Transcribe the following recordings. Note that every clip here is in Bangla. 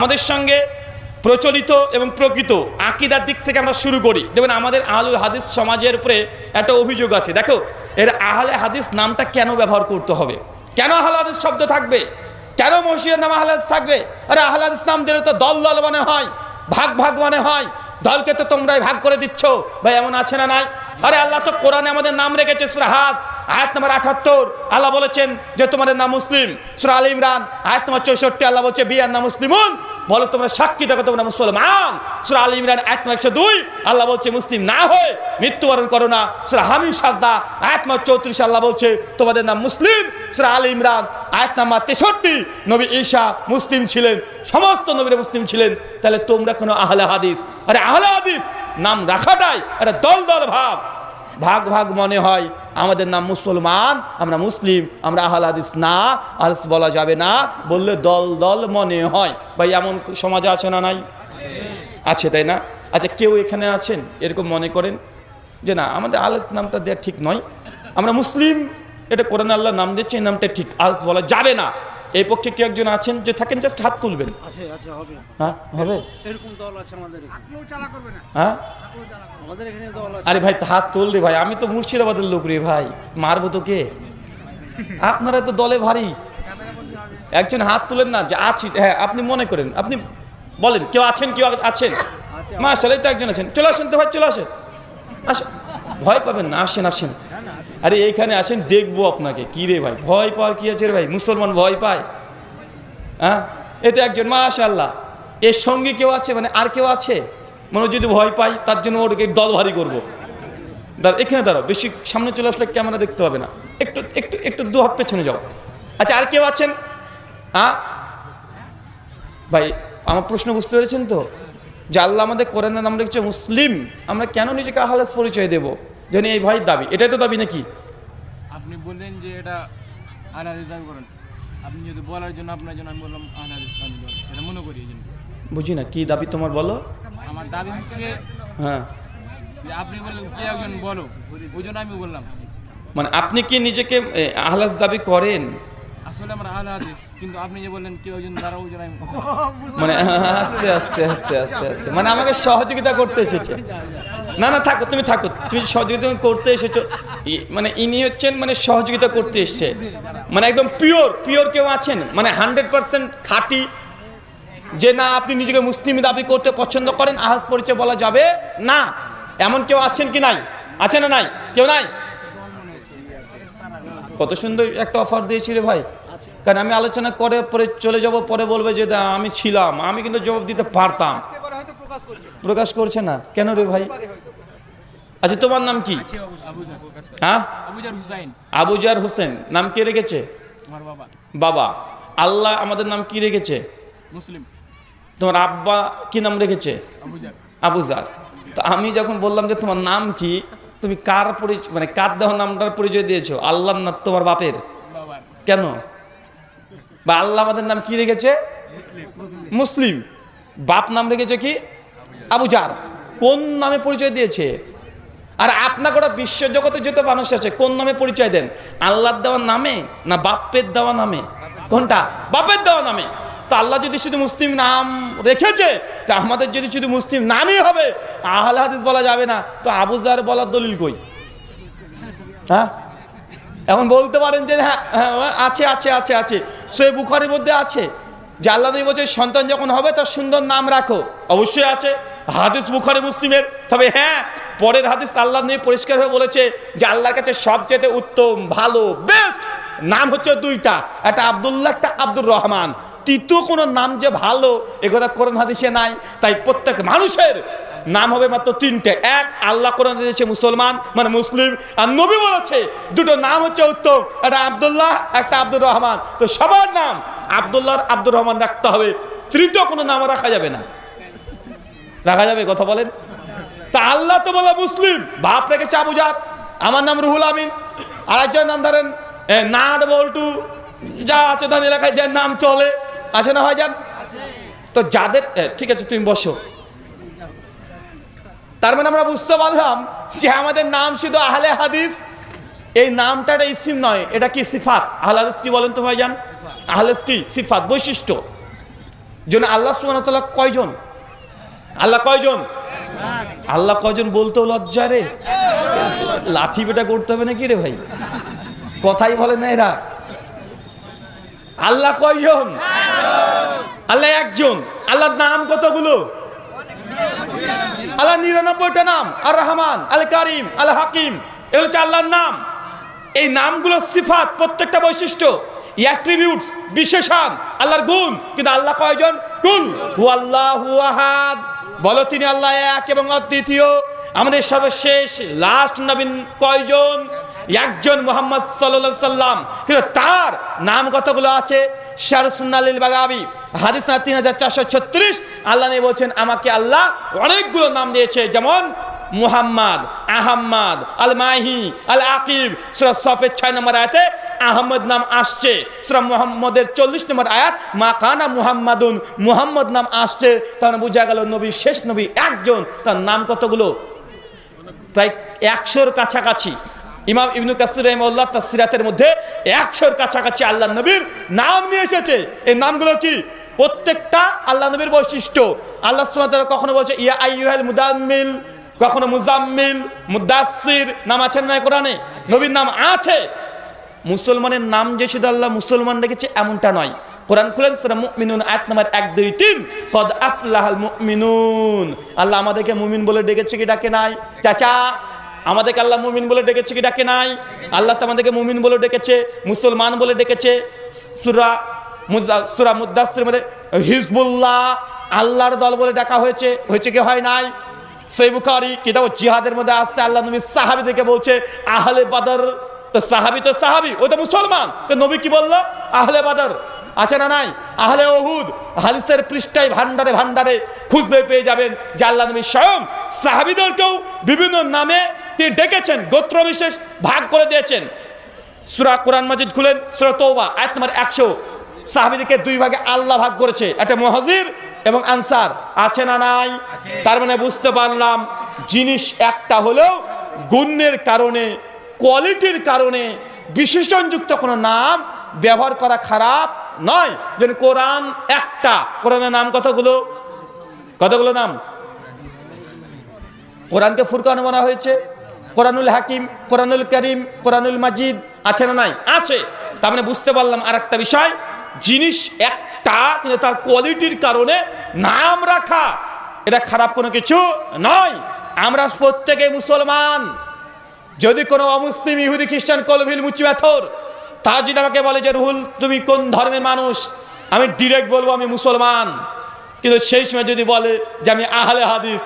আমাদের সঙ্গে প্রচলিত এবং প্রকৃত আকীদার দিক থেকে আমরা শুরু করি। দেখবেন আমাদের আহলুল হাদিস সমাজের উপরে একটা অভিযোগ আছে। দেখো, এর আহলে হাদিস নামটা কেন ব্যবহার করতে হবে? কেন আহলে হাদিস শব্দ থাকবে? কেন মসজিদের নাম আহলে হাদিস থাকবে? আরে আহলে হাদিস নাম দিলে তো দল দল মানে হয়, ভাগ ভাগ মানে হয়। দলকে তো তোমরাই ভাগ করে দিচ্ছ ভাই, এমন আছে না নাই? আরে আল্লাহ তো কোরআনে আমাদের নাম রেখেছে। সূরা হাজ আয়াত নম্বর ৭৮ আল্লাহ বলেছেন যে তোমাদের নাম মুসলিম। সূরা আলে ইমরান আয়াত নম্বর ৬৪ আল্লাহ বলছে বিয়ান্না মুসলিমুন, বলো তোমরা সাক্ষী দেখো তোমরা মুসলমান। সূরা আলে ইমরান আয়াত নম্বর ১০২ আল্লাহ বলছে মুসলিম না হয়ে মৃত্যুবরণ করো না। সূরা হামিম সাজদা আয়াত নম্বর ৩৪ আল্লাহ বলছে তোমাদের নাম মুসলিম। সূরা আলে ইমরান আয়াত নম্বর ৬৩ নবী ঈসা মুসলিম ছিলেন, সমস্ত নবীরা মুসলিম ছিলেন। তাহলে তোমরা কোনো আহলে হাদিস? আরে আহলে হাদিস নাম রাখাটাই একটা দল দল ভাব, ভাগ ভাগ মনে হয়। আমাদের নাম মুসলমান, আমরা মুসলিম, আমরা আহলে হাদিস না, আহলে বলা যাবে না, বললে দল দল মনে হয়। ভাই এমন সমাজে আছে না নাই? আছে, তাই না? আচ্ছা, কেউ এখানে আছেন এরকম মনে করেন যে না আমাদের আহলে নামটা দেওয়া ঠিক নয়, আমরা মুসলিম, এটা কোরআনে আল্লাহ নাম দিচ্ছে, এই নামটা ঠিক, আহলে বলা যাবে না? এই পক্ষে কেউ একজন আছেন যে থাকেন? জাস্ট হাত তুলবেন। হ্যাঁ হবে। হ্যাঁ আরে ভাই হাত তুল রে ভাই, আমি তো মুর্শিদাবাদের লোক রে ভাই, মারবো তো কে? আপনারা তো দলে ভারী, একজন হাত তুলেন না যে আছি। হ্যাঁ আপনি মনে করেন, আপনি বলেন কেউ আছেন, কেউ আছেন? মাশাআল্লাহ তো একজন আছেন, চলে আসেন তো ভাই, চলে আসেন, আসেন, ভয় পাবেন না, আসেন আসেন। আরে এইখানে আসেন, দেখবো আপনাকে। কি রে ভাই, ভয় পাওয়ার কি আছে রে ভাই? মুসলমান ভয় পায়? হ্যাঁ এটা একজন, মাশাআল্লাহ। এর সঙ্গে কেউ আছে? মানে আর কেউ আছে? মানে যদি ভয় পাই তার জন্য ওটাকে দল ভারী করবো। এখানে দাঁড়াও, বেশি সামনে চলে আসলে ক্যামেরা দেখতে পাবে না, একটু একটু একটু দু হাত পেছনে যাও। আচ্ছা আর কেউ আছেন? হ্যাঁ ভাই আমার প্রশ্ন বুঝতে পেরেছেন তো? যে আল্লাহ আমাদের কোরআনের নাম রেখেছে মুসলিম, আমরা কেন নিজেকে আহলে হাদিস পরিচয় দেবো? যেন এই ভাই দাবি, এটাই তো দাবি নাকি? আপনি বললেন যে এটা আহলে হাদিস দাবি করেন, আপনি যদি বলার জন্য আপনার জন্য আমি বললাম আহলে হাদিস দাবি করেন, এটা মনে করি। এই জন্য বুঝি না কি দাবি তোমার, বলো। আমার দাবি হচ্ছে হ্যাঁ যে আপনি বললেন কে একজন বলো, ওই জন্য আমি বললাম। মানে আপনি কি নিজেকে আহলে হাদিস দাবি করেন? আসলে আমরা আহলে হাদিস, কিন্তু আপনি যে বললেন কেউ একজন দ্বারা, ওই জন্য আমি মানে আস্তে আস্তে আস্তে আস্তে আস্তে মানে আমাকে সহযোগিতা করতে এসেছে। না না থাকো, তুমি থাকো, তুমি সহযোগিতা করতে এসেছো। মানে ইনি হচ্ছেন মানে সহযোগিতা করতে এসছে, মানে একদম পিওর পিওর কেউ আছেন? মানে 100% খাঁটি, যে না আপনি নিজেকে মুসলিম দাবি করতে পছন্দ করেন, আহলে পরিচয় বলা যাবে না, এমন কেউ আছেন কি নাই? আছে না নাই? কেউ নাই? কত সুন্দর একটা অফার দিয়েছি রে ভাই, কারণ আমি আলোচনা করে পরে চলে যাব, পরে বলবে যে আমি ছিলাম, আমি কিন্তু জবাব দিতে পারতাম। প্রকাশ করছে না কেন রে ভাই? আচ্ছা তোমার নাম কি? হ্যাঁ আবুজার হুসাইন। আবুজার হোসেন নাম কে রেখেছে? আমার বাবা। বাবা। আল্লাহ আমাদের নাম কি রেখেছে? মুসলিম। তোমার আব্বা কি নাম রেখেছে? আবুজার। আবুজার। তো আমি যখন বললাম যে তোমার নাম কি, তুমি কার পরিচয়, মানে কার দেহ নামটার পরিচয় দিয়েছো? আল্লাহর না তোমার বাপের? বাবার। কেন? বা আল্লাহ আমাদের নাম কি রেখেছে? মুসলিম। বাপ নাম রেখেছে কি? আবুজার। কোন নামে পরিচয় দিয়েছে? আর আপনাকে ওরা বিশ্ব জগতে যত মানুষ আছে কোন নামে পরিচয় দেন? আল্লাহর দেওয়া নামে না বাপের দেওয়া নামে? কোনটা? বাপের দেওয়া নামে। তো আল্লাহ যদি শুধু মুসলিম নাম রেখেছে, তা আমাদের যদি শুধু মুসলিম নামই হবে, আহলে হাদিস বলা যাবে না, তো আবুজার বলার দলিল কই? হ্যাঁ এখন বলতে পারেন যে হ্যাঁ আছে আছে আছে আছে, সহিহ বুখারীর মধ্যে আছে যে আল্লাহ নবী বলেছে সন্তান যখন হবে তার সুন্দর নাম রাখো। অবশ্যই আছে, হাদিস বুখারী মুসলিমের। তবে হ্যাঁ পরের হাদিস আল্লাহ নবী পরিষ্কারভাবে বলেছে যে আল্লাহর কাছে সবচেয়ে উত্তম ভালো বেস্ট নাম হচ্ছে দুইটা, একটা আব্দুল্লাহ, একটা আব্দুর রহমান। তৃতীয় কোনো নাম যে ভালো এগুলো কোরআন হাদিসে নাই। তাই প্রত্যেক মানুষের নাম হবে মাত্র তিনটে। এক, আল্লাহ কোরআন দিয়েছে মুসলমান মানে মুসলিম, আর নবী বলেছে দুটো নাম হচ্ছে উত্তম, একটা আব্দুল্লাহ, একটা আব্দুর রহমান। তো সবার নাম আব্দুল্লাহ আব্দুর রহমান রাখতে হবে, তৃতীয় কোনো নাম রাখা যাবে না। রাখা যাবে? কথা বলেন। তা আল্লাহ তো বলে মুসলিম, বাপ রেখেছে আবুজার, আমার নাম রুহুল আমিন, আর একজন নাম ধরেন নাট বল্টু, যা আছে ধরেন এলাকায় যার নাম চলে, আছে না ভাইজান? তো যাদের ঠিক আছে তুমি বসো। তার মানে আমরা বুঝতে পারলাম যে আমাদের নাম শুধু আহলে হাদিস, এই নামটা একটা ইসিম নয়, এটা কি সিফাত। আহলে হাদিস কি বলেন তো ভাইজান? আহলে হাদিস কি সিফাত, বৈশিষ্ট্য। জন্য আল্লাহ সুবহানাহু ওয়া তাআলা কয়জন? আল্লাহ কয়জন? আল্লাহ কয়জন বলতেও লজ্জা রে। লাঠি পেটা করতে হবে নাকি রে ভাই? কথাই বলে না এরা। আল্লাহ কয়জন? আল্লাহ একজন। আল্লাহর নাম কতগুলো? আল্লাহ 99টা নাম। আর রহমান, আল কারিম, আল হাকিম, এগুলো হচ্ছে আল্লাহর নাম। এই নামগুলো সিফাত, প্রত্যেকটা বৈশিষ্ট্য, অ্যাট্রিবিউটস, বিশেষণ, আল্লাহর গুণ। কিন্তু আল্লাহ কয়জন? কুল হুয়াল্লাহু আহাদ, বলো তিনি আল্লাহ এক এবং অদ্বিতীয়। আমাদের সর্বশেষ লাস্ট নবী কয়জন? একজন, মুহাম্মদ সাল্লাল্লাহু আলাইহি সাল্লাম। কিন্তু তার নাম কতগুলো আছে? শারসুন্নালিল বাগাবি হাদিস 3436। আল্লাহ নবী বলছেন আমাকে আল্লাহ অনেকগুলো নাম দিয়েছে, যেমন মুহাম্মদ, আহম্মদ, আল মাহি, আল আকিব। সূরা সফের 6 নম্বর আয়াতে আহমদ নাম আসছে। সূরা মুহাম্মদের 40 নম্বর আয়াত মা কানা মুহাম্মাদুন, মুহাম্মদ নাম আসছে। তাহলে বোঝা গেল নবী শেষ নবী একজন। তার নাম কতগুলো? প্রায় 100-র কাছাকাছি। ইমাম ইবনে কাসির রাহিমাহুল্লাহ তার সিরাতের মধ্যে 100-র কাছাকাছি আল্লাহ নবীর নাম নিয়ে এসেছে। এই নামগুলো কি? প্রত্যেকটা আল্লাহ নবীর বৈশিষ্ট্য। আল্লাহ সুবহানাহু ওয়া তাআলা কখনো বলছে ইয়া আইয়ুহাল মুদাম্মিল, কখনো মুজাম্মিল, মুদাসসির নাম আছে না কোরআনে? নবীর নাম আছে। মুসলমানের নাম যে শুধু আল্লাহ মুসলমান রেখেছে এমনটা নয়। কোরআন খুলেন সূরা মুমিনুন আয়াত নাম্বার 1, 2, 3। কদ আফলাহাল মুমিনুন। আল্লাহ আমাদেরকে মুমিন বলে ডেকেছে কি ডাকে নাই? চাচা, আমাদেরকে আল্লাহ মুমিন বলে ডেকেছে কি ডাকে নাই? আল্লাহ তো আমাদেরকে মুমিন বলে ডেকেছে, মুসলমান বলে ডেকেছে। সূরা মুদাসসির মধ্যে হিজবুল্লাহ, আল্লাহর দল বলে ডাকা হয়েছে। হয়েছে কি হয় নাই? সহিহ বুখারী কিতাব জিহাদের মধ্যে আসছে আল্লাহ নবী সাহাবীদেরকে বলছে আহলে বদর। তো সাহাবী তো সাহাবী, ও তো মুসলমান। তো নবী কি বললো? আহলে বদর। আছে না নাই? আহলে উহুদ। হাদিসের পৃষ্ঠায় ভান্ডারে ভান্ডারে খুঁজলে পেয়ে যাবেন যে আল্লাহ নবী স্বয়ং সাহাবীদেরকেও বিভিন্ন নামে তিনি ডেকেছেন, গোত্র বিশেষ ভাগ করে দিয়েছেন। সূরা কোরআন মাজিদ খুলেন, সূরা তওবা আয়াত নম্বর 100। সাহাবীদেরকে 2 ভাগে আল্লাহ ভাগ করেছে, একটা মুহাজির এবং আনসার। আছে না নাই? তার মানে বুঝতে পারলাম জিনিস একটা হলেও গুণের কারণে, কোয়ালিটির কারণে বিশেষণযুক্ত কোনো নাম ব্যবহার করা খারাপ নয়। যেন কোরআন একটা, কোরআনের নাম কতগুলো? কতগুলো নাম? কোরআনকে ফুরকান বলা হয়েছে, কোরআনুল হাকিম, কোরআনুল করিম, কোরআনুল মাজিদ। আছে না নাই? আছে। তার মানে বুঝতে পারলাম আর একটা বিষয়, জিনিস একটা কিন্তু তার কোয়ালিটির কারণে নাম রাখা এটা খারাপ কোনো কিছু নয়। আমরা প্রত্যেকে মুসলমান। যদি কোনো অমুসলিম, ইহুদি, খ্রিস্টান, কলভিল, মুচিবাথর তারা যদি আমাকে বলে যে রুহুল তুমি কোন ধর্মের মানুষ, আমি ডিরেক্ট বলবো আমি মুসলমান। কিন্তু সেই সময় যদি বলে যে আমি আহলে হাদিস,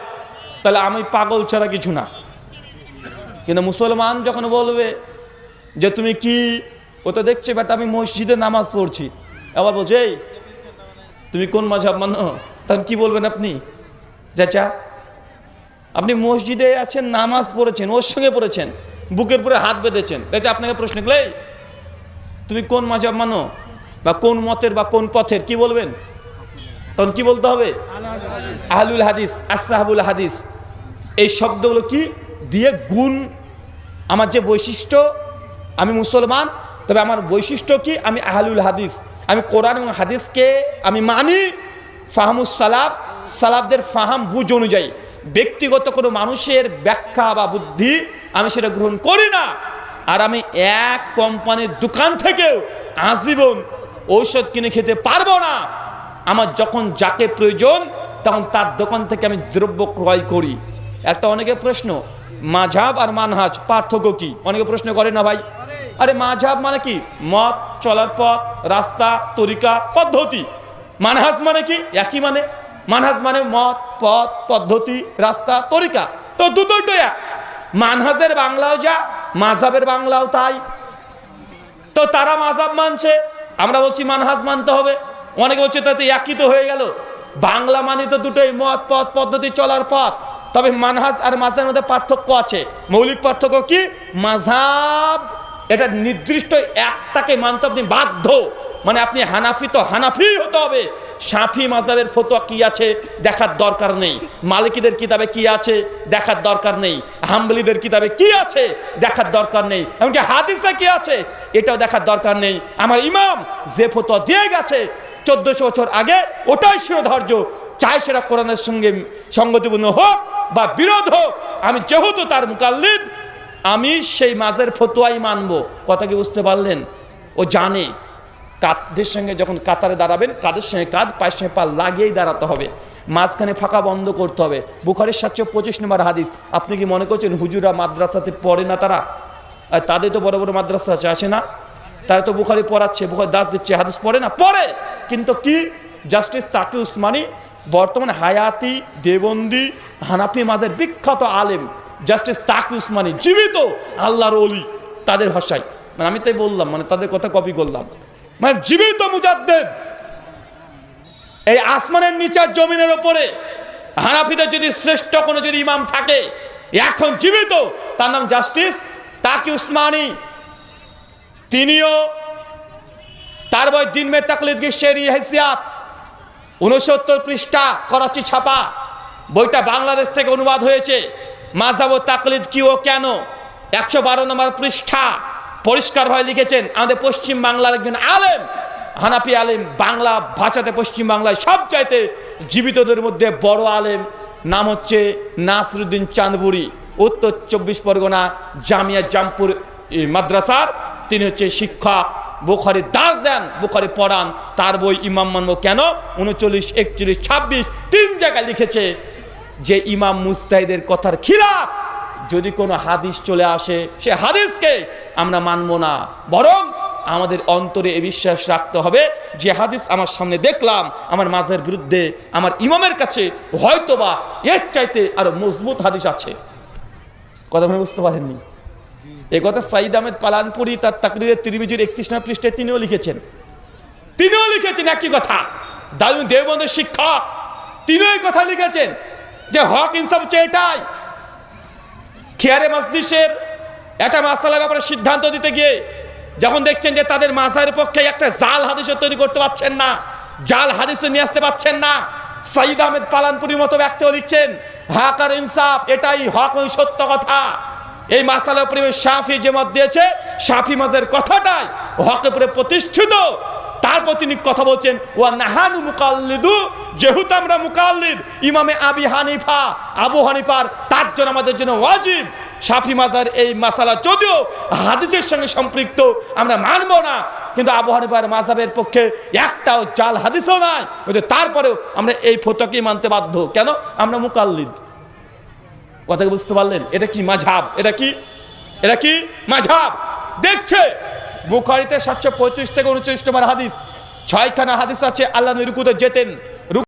তাহলে আমি পাগল ছাড়া কিছু না। কিন্তু মুসলমান যখন বলবে যে তুমি কি, ও তো দেখছে বাট আমি মসজিদে নামাজ পড়ছি, আবার বলছে এই তুমি কোন মাযহাব মানো, তখন কি বলবেন আপনি? চাচা আপনি মসজিদে আছেন, নামাজ পড়েছেন, ওর সঙ্গে পড়েছেন, বুকের উপরে হাত বেঁধেছেন, দেখছে আপনাকে প্রশ্ন করলে তুমি কোন মাযহাব মানো বা কোন মতের বা কোন পথের, কি বলবেন? তখন কি বলতে হবে? আহলুল হাদিস, আসহাবুল হাদিস। এই শব্দগুলো কি দিয়ে গুণ, আমার যে বৈশিষ্ট্য, আমি মুসলমান, তবে আমার বৈশিষ্ট্য কি? আমি আহলুল হাদিস। আমি কোরআন এবং হাদিসকে আমি মানি ফাহমুস সালাফ, সালাফদের ফাহাম বুঝ অনুযায়ী। ব্যক্তিগত কোনো মানুষের ব্যাখ্যা বা বুদ্ধি আমি সেটা গ্রহণ করি না। আর আমি এক কোম্পানির দোকান থেকেও আজীবন ঔষধ কিনে খেতে পারবো না। আমার যখন যাকে প্রয়োজন তখন তার দোকান থেকে আমি দ্রব্য ক্রয় করি। একটা অনেকের প্রশ্ন, মাযহাব আর মানহাজ পার্থক্য কি? অনেকে প্রশ্ন করে না ভাই। আরে মাযহাব মানে কি? মত, চলার পথ, রাস্তা, তরিকা, পদ্ধতি। মানহাজ মানে কি? একই মানে। মানহাজ মানে মত, পথ, পদ্ধতি, রাস্তা, তরিকা। তো দুটোই তো এক। মানহাজের বাংলাও যা, মাযহাবের বাংলাও তাই। তো তারা মাযহাব মানছে, আমরা বলছি মানহাজ মানতে হবে। অনেকে বলছে তাতে একই তো হয়ে গেল। বাংলা মানে তো দুটোই, মত, পথ, পদ্ধতি, চলার পথ। তবে মানহাজ আর মাযহাবের মধ্যে পার্থক্য আছে। মৌলিক পার্থক্য কি? মাযহাব এটা নির্দিষ্ট একটাকে মানতে আপনি বাধ্য। মানে আপনি হানাফি তো হানাফি হতে হবে, শাফি মাযহাবের ফতোয়া কি আছে দেখার দরকার নেই, মালিকিদের কিতাবে কি আছে দেখার দরকার নেই, হাম্বলীদের কিতাবে কি আছে দেখার দরকার নেই, এমনকি হাদিসে কি আছে এটাও দেখার দরকার নেই। আমার ইমাম যে ফতোয়া দিয়ে গেছে 1400 বছর আগে ওটাই শিরোধার্য, চাই সেটা কোরআনের সঙ্গে সঙ্গতিপূর্ণ হোক বা বিরোধ হোক, আমি যেহেতু তার মুকাল্লিদ আমি সেই মাঝের ফতোয়াই মানবো। কথা কি বুঝতে পারলেন? ও জানে কাঁধের সঙ্গে যখন কাতারে দাঁড়াবেন কাঁধের সঙ্গে কাঁধ পায়ের সঙ্গে পা লাগিয়েই দাঁড়াতে হবে, মাঝখানে ফাঁকা বন্ধ করতে হবে। বুখারীর 725 নম্বর হাদিস। আপনি কি মনে করছেন হুজুরা মাদ্রাসাতে পড়ে না? তারা আর তাদের তো বড় বড় মাদ্রাসা আছে, আসে না? তারা তো বুখারী পড়াচ্ছে, বুখারী দাস দিচ্ছে, হাদিস পড়ে না? পড়ে। কিন্তু কি জাস্টিস তাকি উসমানী বর্তমান হায়াতি দেবন্দি হানাফি মাযহাবের বিখ্যাত আলেম জাস্টিস তাকি উসমানী জীবিত আল্লাহর ওলি, তাদের ভাষায় মানে আমি তাই বললাম, মানে তাদের কথা কপি করলাম, মানে জীবিত মুজাদ্দেদ। এই আসমানের নিচে জমিনের ওপরে হানাফিদের যদি শ্রেষ্ঠ কোনো যদি ইমাম থাকে এখন জীবিত, তার নাম জাস্টিস তাকি উসমানী। তিনিও তার বই দিন মে তাকলিদ কি শেরি হেসিয়াত 69 পৃষ্ঠা করাচি ছাপা, বইটা বাংলাদেশ থেকে অনুবাদ হয়েছে। মাযহাব ও তাকলিদ কি ও কেন 112 নম্বর পৃষ্ঠা পরিষ্কারভাবে লিখেছেন আমাদের পশ্চিম বাংলার একজন আলেম, হানাফি আলেম, বাংলা ভাষাতে পশ্চিম বাংলায় সবচাইতে জীবিতদের মধ্যে বড় আলেম, নাম হচ্ছে নাসিরউদ্দিন চাঁদপুরি, উত্তর 24 পরগনা জামিয়া জামপুর মাদ্রাসার তিনি হচ্ছে শিক্ষক। বুখারী দাস দেন, বুখারী পড়ান, তার বই ইমাম মানবো কেন 39, 41, 26 তিন জায়গায় লিখেছে যে ইমাম মুজতাহিদের কথার খিলাফ যদি কোনো হাদিস চলে আসে সে হাদিসকে আমরা মানব না, বরং আমাদের অন্তরে এ বিশ্বাস রাখতে হবে যে হাদিস আমার সামনে দেখলাম আমার মাযহাবের বিরুদ্ধে, আমার ইমামের কাছে হয়তোবা এর চাইতে আরো মজবুত হাদিস আছে। কথা মনে বুঝতে পারেননি? এই কথা সাইদ আহমেদ পালানপুরি তার তাকরিরে তিরমিজির 31 নম্বর পৃষ্ঠায় তিনিও লিখেছেন একই কথা। দারুন দেওবন্দের শিক্ষক তিনিও এই কথা লিখেছেন যে হক ইনসাফ হচ্ছে এটাই। খিয়ারে মজলিসের একটা মাসালার ব্যাপারে সিদ্ধান্ত দিতে গিয়ে যখন দেখছেন যে তাদের মাযহাবের পক্ষে একটা জাল হাদিসও তৈরি করতে পারছেন না, জাল হাদিসও নিয়ে আসতে পারছেন না, সাইদ আহমেদ পালানপুরির মতো ব্যক্তিও লিখছেন হক আর ইনসাফ এটাই হক ও সত্য কথা। এই মাসালার উপরে শাফি যে মত দিয়েছে, শাফি মাযহাবের কথাটাই হকের উপরে প্রতিষ্ঠিত, তারপর তিনি কথা বলছেন ওয়া নাহানু মুকাল্লিদু, যেহেতু আমরা মুকাল্লিদ ইমামে আবু হানিফার, তার জন্য আমাদের জন্য ওয়াজিব শাফি মাযহাবের এই মাসালা যদিও হাদিসের সঙ্গে সম্পৃক্ত আমরা মানব না, কিন্তু আবু হানিফার মাযহাবের পক্ষে একটাও জাল হাদিসও নাই, কিন্তু তারপরেও আমরা এই ফতোয়াকেই মানতে বাধ্য। কেন? আমরা মুকাল্লিদ। কথা বুঝতে পারলেন? এটা কি মাযহাব? এটা কি মাযহাব? দেখছে বুখারীতে 735 থেকে 39 নম্বর হাদিস, 6খানা হাদিস আছে আল্লাহ নবী রুকুতে যেতেন,